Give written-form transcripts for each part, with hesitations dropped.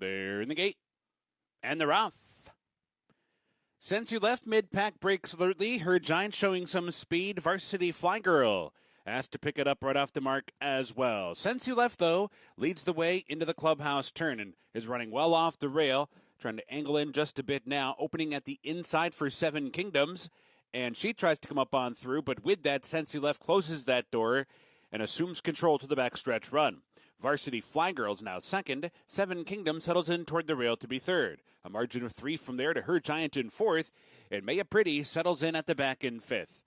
They're in the gate. And they're off. Since you left, mid-pack breaks alertly. Her Giant showing some speed. Varsity Fly Girl asked to pick it up right off the mark as well. Since you left, though, leads the way into the clubhouse turn and is running well off the rail. Trying to angle in just a bit now. Opening at the inside for Seven Kingdoms. And she tries to come up on through, but with that, Since you left, closes that door and assumes control to the backstretch run. Varsity Fly Girl's now second. Seven Kingdoms settles in toward the rail to be third. A margin of 3 from there to Her Giant in fourth. And Maya Pretty settles in at the back in fifth.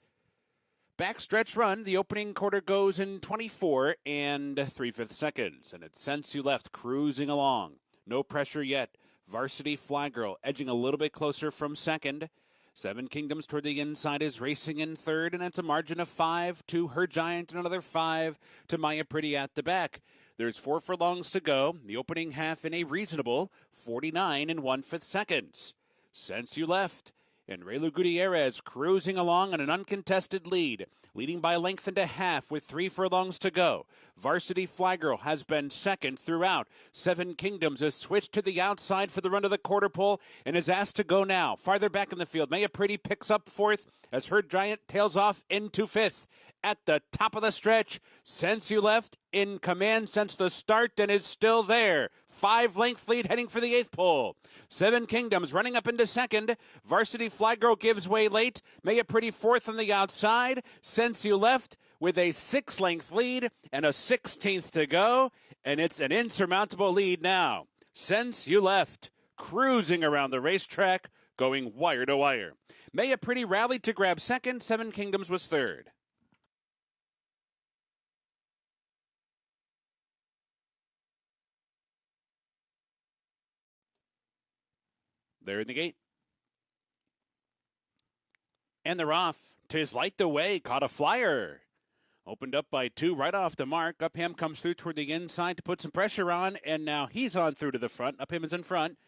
Backstretch run, the opening quarter goes in 24 and 3/5 seconds. And it's Since You Left cruising along. No pressure yet. Varsity Fly Girl edging a little bit closer from second. Seven Kingdoms toward the inside is racing in third, and it's a margin of 5 to Her Giant and another 5 to Maya Pretty at the back. There's 4 furlongs to go. The opening half in a reasonable 49 and 1/5 seconds. Since You Left, and Raylu Gutierrez cruising along on an uncontested lead, leading by a length and a half with 3 furlongs to go. Varsity Fly Girl has been second throughout. Seven Kingdoms has switched to the outside for the run of the quarter pole and is asked to go now. Farther back in the field, Maya Pretty picks up fourth as Her Giant tails off into fifth. At the top of the stretch, Since You Left in command since the start and is still there. 5-length lead heading for the eighth pole. Seven Kingdoms running up into second. Varsity Fly Girl gives way late. Maya Pretty fourth on the outside. Since You Left with a 6-length lead and a 16th to go. And it's an insurmountable lead now. Since You Left cruising around the racetrack, going wire to wire. Maya Pretty rallied to grab second. Seven Kingdoms was third. They're in the gate. And they're off. 'Tis Light the Way caught a flyer. Opened up by 2 right off the mark. Upham comes through toward the inside to put some pressure on, and now he's on through to the front. Upham is in front.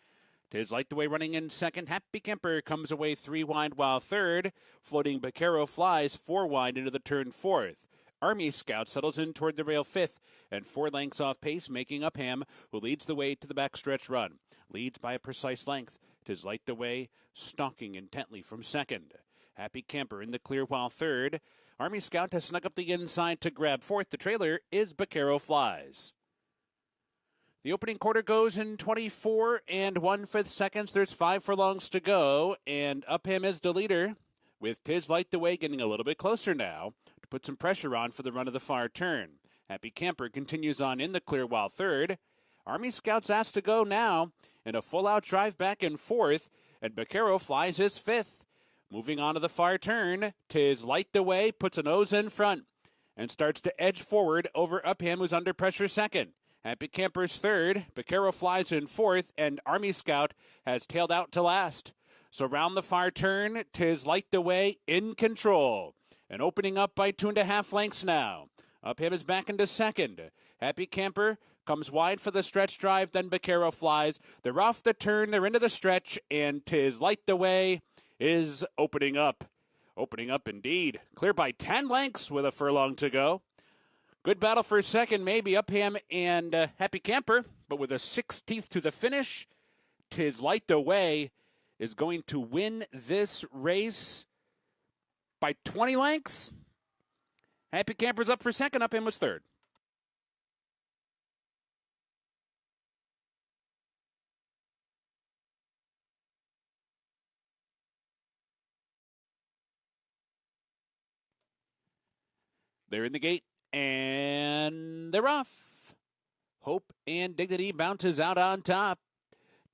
'Tis Light the Way running in second. Happy Kemper comes away 3 wide while third. Floating Bacaro flies 4 wide into the turn fourth. Army Scout settles in toward the rail fifth and 4 lengths off pace, making Upham, who leads the way to the backstretch run. Leads by a precise length. 'Tis Light the Way, stalking intently from second. Happy Camper in the clear while third. Army Scout has snuck up the inside to grab fourth. The trailer is Bacaro Flies. The opening quarter goes in 24 and 1/5 seconds. There's 5 furlongs to go, and Upham is the leader, with 'Tis Light the Way getting a little bit closer now to put some pressure on for the run of the far turn. Happy Camper continues on in the clear while third. Army Scout's asked to go now in a full-out drive back in fourth, and Bacaro Flies his fifth. Moving on to the far turn, 'Tis Light the Way puts a nose in front and starts to edge forward over Upham, who's under pressure second. Happy Camper's third, Bacaro Flies in fourth, and Army Scout has tailed out to last. So round the far turn, 'Tis Light the Way in control, and opening up by 2.5 lengths now. Upham is back into second. Happy Camper comes wide for the stretch drive, then Bacaro Flies. They're off the turn, they're into the stretch, and 'Tis Light the Way is opening up. Opening up indeed. Clear by 10 lengths with a furlong to go. Good battle for second, maybe Upham and Happy Camper, but with a 16th to the finish, 'Tis Light the Way is going to win this race by 20 lengths. Happy Camper's up for second, Upham was third. They're in the gate, and they're off. Hope and Dignity bounces out on top.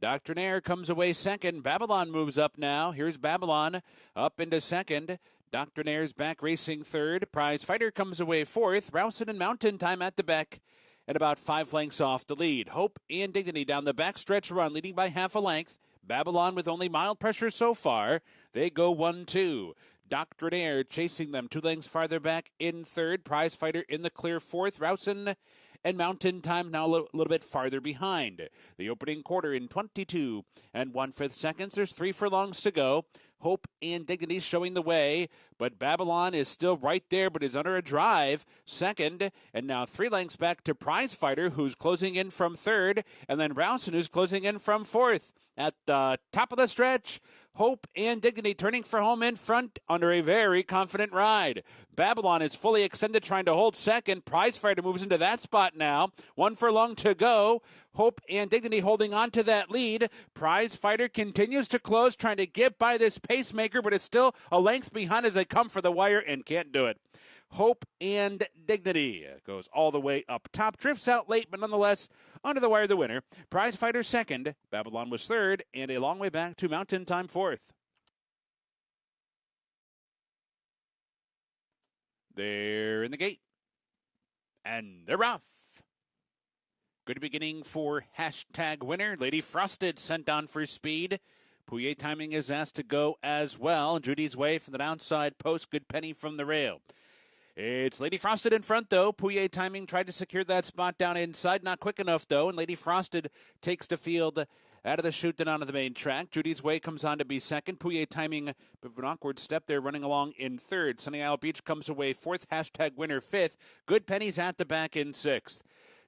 Doctrinaire comes away second. Babylon moves up now. Here's Babylon up into second. Doctrinaire's back racing third. Prize Fighter comes away fourth. Rousen and Mountain Time at the back and about 5 lengths off the lead. Hope and Dignity down the backstretch run, leading by half a length. Babylon with only mild pressure so far. They go 1-2. Doctrinaire chasing them 2 lengths farther back in third. Prize Fighter in the clear fourth. Rousen and Mountain Time now a little bit farther behind. The opening quarter in 22 and 1/5 seconds. There's 3 furlongs to go. Hope and Dignity showing the way But Babylon is still right there, but is under a drive. Second, and now 3 lengths back to Prize Fighter, who's closing in from third, and then Rousen, who's closing in from fourth. At the top of the stretch, Hope and Dignity turning for home in front under a very confident ride. Babylon is fully extended, trying to hold second. Prize Fighter moves into that spot now. 1 furlong to go. Hope and Dignity holding on to that lead. Prize Fighter continues to close, trying to get by this pacemaker, but it's still a length behind as they come for the wire and can't do it. Hope and Dignity goes all the way up top. Drifts out late, but nonetheless, under the wire, the winner. Prize Fighter second. Babylon was third, and a long way back to Mountain Time fourth. They're in the gate. And they're off. Good beginning for hashtag winner. Lady Frosted sent on for speed. Pouillet Timing is asked to go as well. Judy's Way from the downside post. Good penny from the rail. It's Lady Frosted in front, though. Pouillet Timing tried to secure that spot down inside. Not quick enough, though. And Lady Frosted takes the field out of the chute and onto the main track. Judy's Way comes on to be second. Pouillet Timing, a bit of an awkward step there, running along in third. Sunny Isle Beach comes away fourth. Hashtag winner fifth. Good pennies at the back in sixth.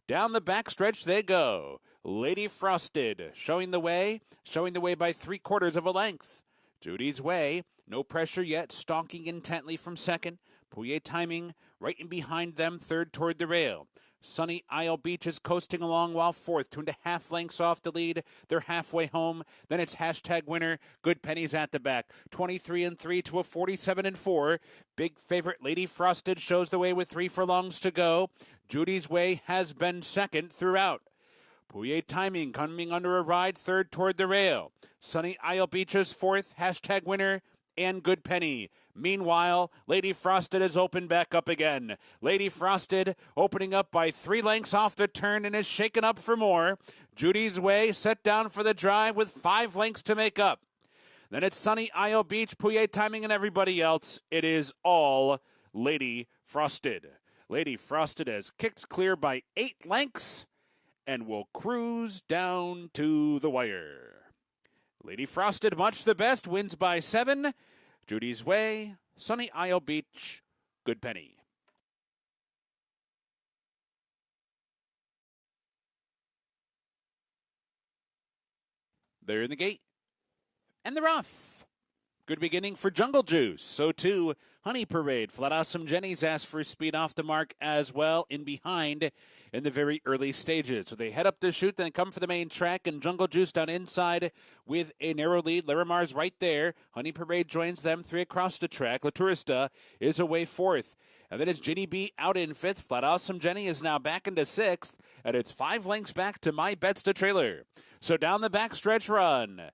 Down the backstretch they go. Lady Frosted showing the way by 3/4 of a length. Judy's Way, no pressure yet, stalking intently from second. Pouillet Timing right in behind them, third toward the rail. Sunny Isle Beach is coasting along while fourth, 2.5 lengths off the lead. They're halfway home. Then it's hashtag winner. Good pennies at the back. 23-3 to a 47-4. Big favorite Lady Frosted shows the way with 3 furlongs to go. Judy's Way has been second throughout. Pouillet Timing coming under a ride, third toward the rail. Sunny Isle Beach is fourth, hashtag winner, and Good Penny. Meanwhile, Lady Frosted is opened back up again. Lady Frosted opening up by 3 lengths off the turn and is shaken up for more. Judy's Way set down for the drive with 5 lengths to make up. Then it's Sunny Isle Beach, Pouillet Timing, and everybody else. It is all Lady Frosted. Lady Frosted has kicked clear by 8 lengths and will cruise down to the wire. Lady Frosted, much the best, wins by 7. Judy's Way, Sunny Isle Beach, Good Penny. They're in the gate, and they're off. Good beginning for Jungle Juice. So too, Honey Parade. Flat Awesome Jenny's asked for speed off the mark as well, in behind in the very early stages. So they head up the chute, then come for the main track, and Jungle Juice down inside with a narrow lead. Larimar's right there. Honey Parade joins them 3 across the track. La Tourista is away fourth. And then it's Ginny B out in fifth. Flat Awesome Jenny is now back into sixth, and it's 5 lengths back to My Bets to Trailer. So down the backstretch run.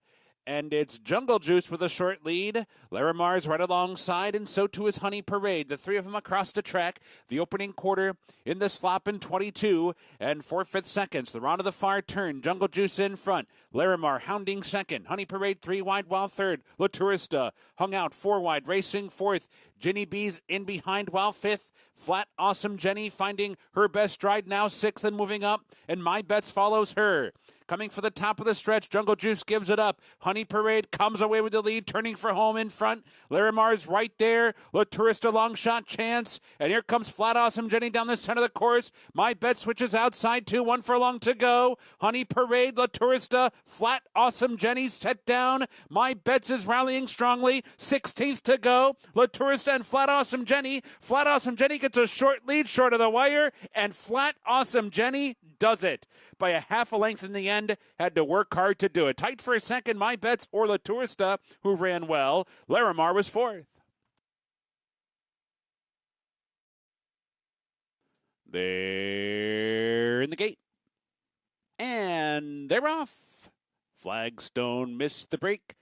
And it's Jungle Juice with a short lead. Larimar's right alongside, and so too is Honey Parade. The 3 of them across the track. The opening quarter in the slop in 22 and 4/5 seconds. They're onto the far turn. Jungle Juice in front. Larimar hounding second. Honey Parade 3 wide while third. La Tourista hung out 4 wide, racing fourth. Ginny B's in behind while fifth. Flat Awesome Jenny finding her best stride now, 6th and moving up. And My Bets follows her. Coming for the top of the stretch, Jungle Juice gives it up. Honey Parade comes away with the lead, turning for home in front. Larimar's right there. La Tourista long shot chance. And here comes Flat Awesome Jenny down the center of the course. My Bet switches outside to 1 furlong to go. Honey Parade, La Tourista, Flat Awesome Jenny set down. My Bets is rallying strongly. 16th to go. La Tourista and Flat Awesome Jenny. Flat Awesome Jenny gets a short lead short of the wire. And Flat Awesome Jenny does it by a half a length in the end. Had to work hard to do it. Tight for a second, My Bets or La Tourista, who ran well. Larimar was fourth. They're in the gate. And they're off. Flagstone missed the break.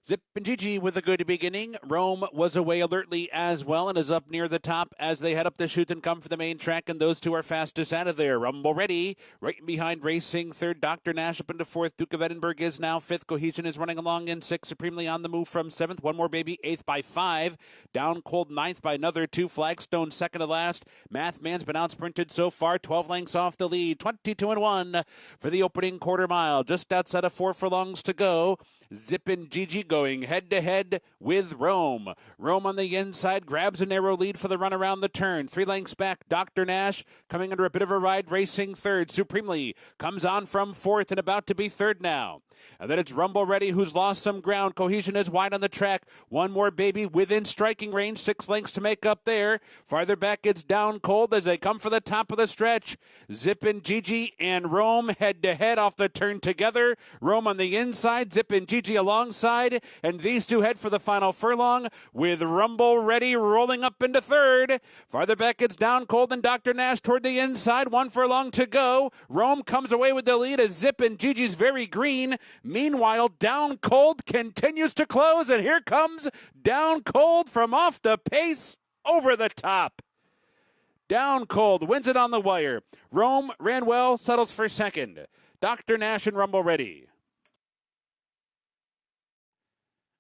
Zip and Gigi with a good beginning. Rome was away alertly as well and is up near the top as they head up the chute and come for the main track, and those 2 are fastest out of there. Rumble ready, right behind racing third. Dr. Nash up into fourth. Duke of Edinburgh is now fifth. Cohesion is running along in sixth. Supremely on the move from seventh. One More Baby eighth by 5. Down Cold ninth by another 2. Flagstone second to last. Mathman's been out sprinted so far, 12 lengths off the lead. 22-1 for the opening quarter mile. Just outside of 4 furlongs to go. Zippin' Gigi going head-to-head with Rome. Rome on the inside grabs a narrow lead for the run around the turn. 3 lengths back, Dr. Nash coming under a bit of a ride, racing third. Supremely comes on from fourth and about to be third now. And then it's Rumble Ready, who's lost some ground. Cohesion is wide on the track. One more baby within striking range. 6 lengths to make up there. Farther back, it's Down Cold as they come for the top of the stretch. Zippin' Gigi and Rome head-to-head off the turn together. Rome on the inside, Zippin' Gigi alongside, and these two head for the final furlong with Rumble Ready rolling up into third. Farther back, it's Down Cold and Dr. Nash toward the inside. 1 furlong to go. Rome comes away with the lead as Zippin' Gigi's very green. Meanwhile, Down Cold continues to close, and here comes Down Cold from off the pace over the top. Down Cold wins it on the wire. Rome ran well, settles for second. Dr. Nash and Rumble Ready.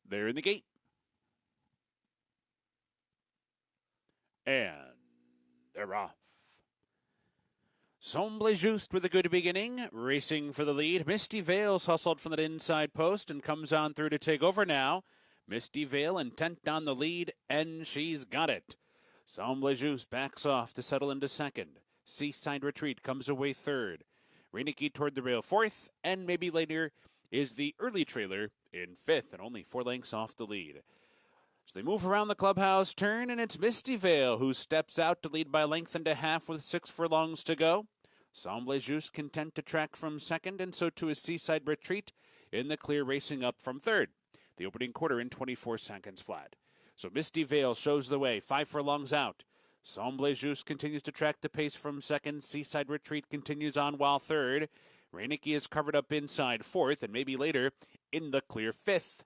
They're in the gate. And they're off. Somble Juste with a good beginning, racing for the lead. Misty Vale's hustled from that inside post and comes on through to take over now. Misty Vale intent on the lead, and she's got it. Somble Juste backs off to settle into second. Seaside Retreat comes away third. Reineke toward the rail fourth, and maybe later is the early trailer in fifth, and only 4 lengths off the lead. So they move around the clubhouse turn, and it's Misty Vale who steps out to lead by a length and a half with 6 furlongs to go. Somble Juste content to track from second, and so too is Seaside Retreat in the clear, racing up from third. The opening quarter in 24 seconds flat. So Misty Vale shows the way, 5 furlongs out. Somble Juste continues to track the pace from second. Seaside Retreat continues on while third. Reineke is covered up inside fourth, and maybe later in the clear fifth.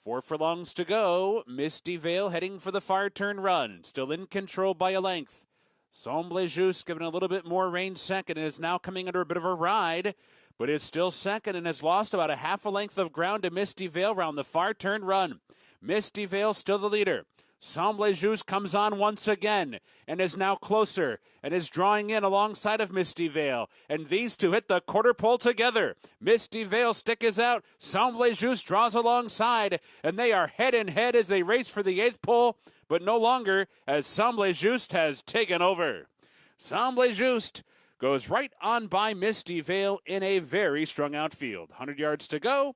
4 furlongs to go. Misty Vale heading for the far turn run. Still in control by a length. Somble Juste given a little bit more range second and is now coming under a bit of a ride, but is still second and has lost about a half a length of ground to Misty Vale around the far turn run. Misty Vale still the leader. Somble Juste comes on once again and is now closer and is drawing in alongside of Misty Vale. And these two hit the quarter pole together. Misty Vale stick is out. Somble Juste draws alongside, and they are head and head as they race for the 8th pole, but no longer as Somble Juste has taken over. Somble Juste goes right on by Misty Vale in a very strung out field. 100 yards to go,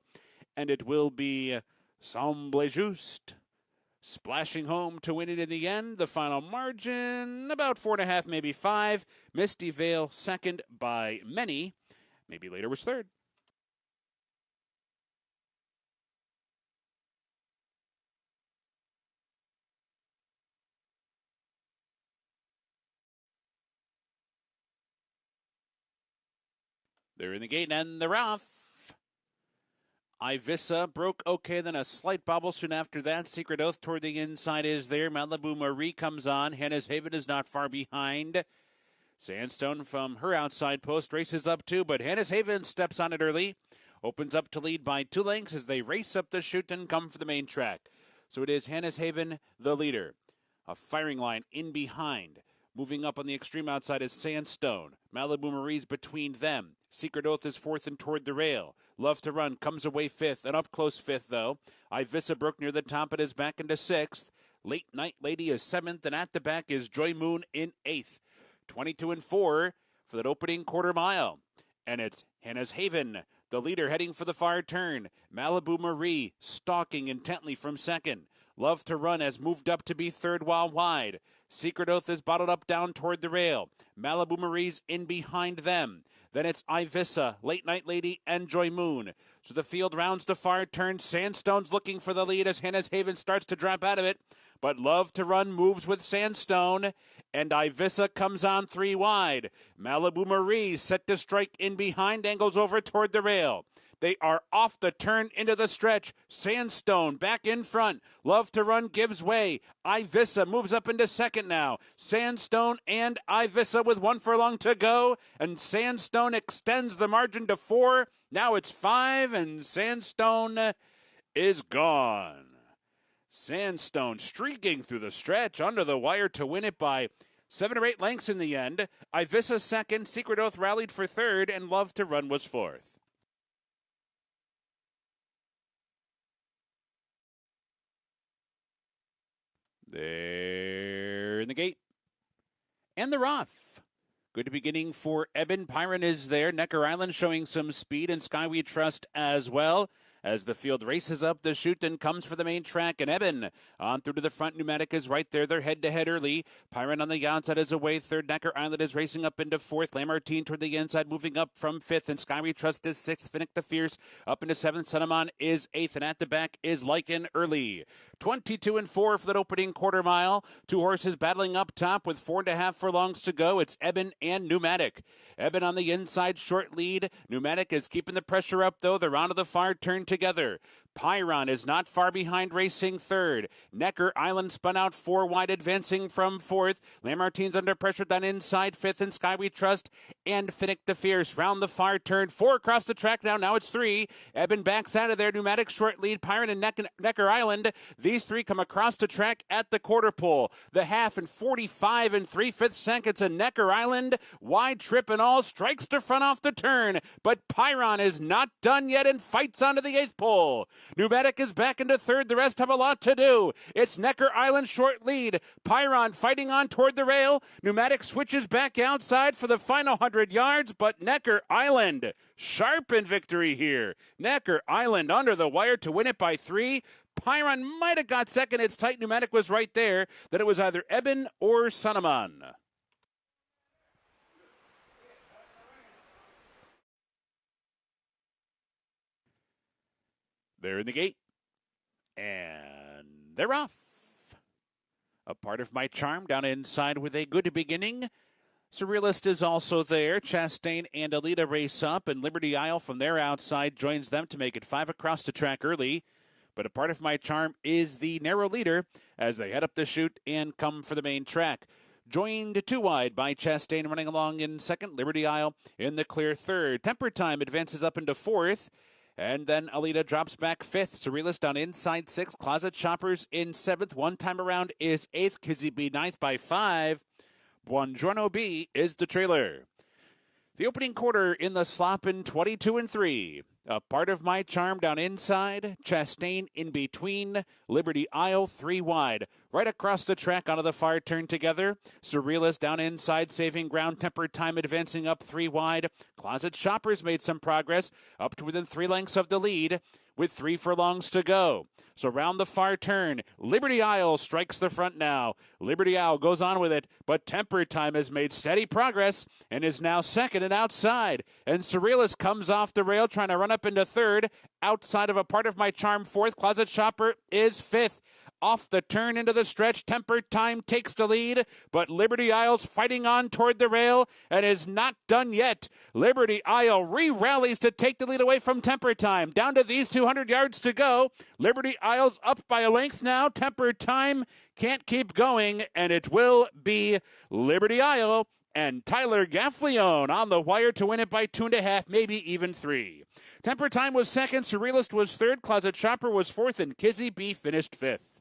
and it will be Somble Juste splashing home to win it in the end. The final margin, about 4.5, maybe 5. Misty Vale second by many. Maybe later was third. They're in the gate and they're off. Ivissa broke okay, then a slight bobble soon after that. Secret Oath toward the inside is there. Malibu Marie comes on. Hannah's Haven is not far behind. Sandstone from her outside post races up too, but Hannah's Haven steps on it early. Opens up to lead by 2 lengths as they race up the chute and come for the main track. So it is Hannah's Haven, the leader. A firing line in behind. Moving up on the extreme outside is Sandstone. Malibu Marie's between them. Secret Oath is fourth and toward the rail. Love to Run comes away fifth, and up close fifth, though. Ivissa broke near the top and is back into sixth. Late Night Lady is seventh, and at the back is Joy Moon in eighth. 22 and 4 for that opening quarter mile. And it's Hannah's Haven, the leader, heading for the far turn. Malibu Marie stalking intently from second. Love to Run has moved up to be third while wide. Secret Oath is bottled up down toward the rail. Malibu Marie's in behind them. Then it's Ivissa, Late Night Lady, and Joy Moon. So the field rounds the far turn. Sandstone's looking for the lead as Hannah's Haven starts to drop out of it. But Love to Run moves with Sandstone, and Ivissa comes on 3 wide. Malibu Marie set to strike in behind, angles over toward the rail. They are off the turn into the stretch. Sandstone back in front. Love to Run gives way. Ivissa moves up into second now. Sandstone and Ivissa with 1 furlong to go. And Sandstone extends the margin to 4. Now it's 5, and Sandstone is gone. Sandstone streaking through the stretch under the wire to win it by 7 or 8 lengths in the end. Ivissa second. Secret Oath rallied for third, and Love to Run was fourth. There in the gate. And they're off. Good beginning for Eben. Pyron is there. Necker Island showing some speed, and Sky We Trust as well. As the field races up the chute and comes for the main track, and Eben on through to the front. Pneumatic is right there. They're head-to-head early. Pyron on the outside is away third. Necker Island is racing up into fourth. Lamartine toward the inside, moving up from fifth, and Sky We Trust is sixth. Finnick the Fierce up into seventh. Sunamon is eighth, and at the back is Lycan early. 22 and 4 for that opening quarter mile. Two horses battling up top with 4.5 furlongs to go. It's Eben and Pneumatic. Eben on the inside, short lead. Pneumatic is keeping the pressure up, though. They're onto the far turn together. Pyron is not far behind, racing third. Necker Island spun out four wide, advancing from fourth. Lamartine's under pressure down inside fifth, and Sky We Trust and Finnick the Fierce round the far turn. Four across the track now. Now it's three. Eben backs out of there. Pneumatic short lead. Pyron and Necker Island. These three come across the track at the quarter pole. The half in 45 and 3/5 seconds, and Necker Island, wide trip and all, strikes to front off the turn. But Pyron is not done yet and fights onto the eighth pole. Pneumatic is back into third. The rest have a lot to do. It's Necker Island short lead. Pyron fighting on toward the rail. Pneumatic switches back outside for the final 100 yards, but Necker Island sharp in victory here. Necker Island under the wire to win it by 3. Pyron might have got second. It's tight. Pneumatic was right there. Then it was either Eben or Sunamon. They're in the gate, and they're off. A part of my charm down inside with a good beginning. Surrealist is also there. Chastain and Alita race up, and Liberty Isle from their outside joins them to make it 5 across the track early. But a part of my charm is the narrow leader as they head up the chute and come for the main track. Joined 2 wide by Chastain running along in second. Liberty Isle in the clear third. Temper Time advances up into fourth. And then Alita drops back fifth. Surrealist down inside sixth. Closet Shoppers in seventh. One time around is eighth. Kizzy B ninth by 5. Buongiorno B is the trailer. The opening quarter in the slop in 22 and 3. A part of my charm down inside. Chastain in between. Liberty Isle 3 wide. Right across the track onto the far turn together. Surrealist down inside, saving ground. Temper Time advancing up 3 wide. Closet Shoppers made some progress, up to within 3 lengths of the lead, with 3 furlongs to go. So round the far turn, Liberty Isle strikes the front now. Liberty Isle goes on with it, but Temper Time has made steady progress and is now second and outside. And Surrealist comes off the rail, trying to run up into third. Outside of a part of my charm, fourth. Closet Shopper is fifth. Off the turn into the stretch, Temper Time takes the lead, but Liberty Isle's fighting on toward the rail and is not done yet. Liberty Isle re-rallies to take the lead away from Temper Time. Down to these 200 yards to go. Liberty Isle's up by a length now. Temper Time can't keep going, and it will be Liberty Isle and Tyler Gaffleone on the wire to win it by 2.5, maybe even 3. Temper Time was second, Surrealist was third, Closet Shopper was fourth, and Kizzy B finished fifth.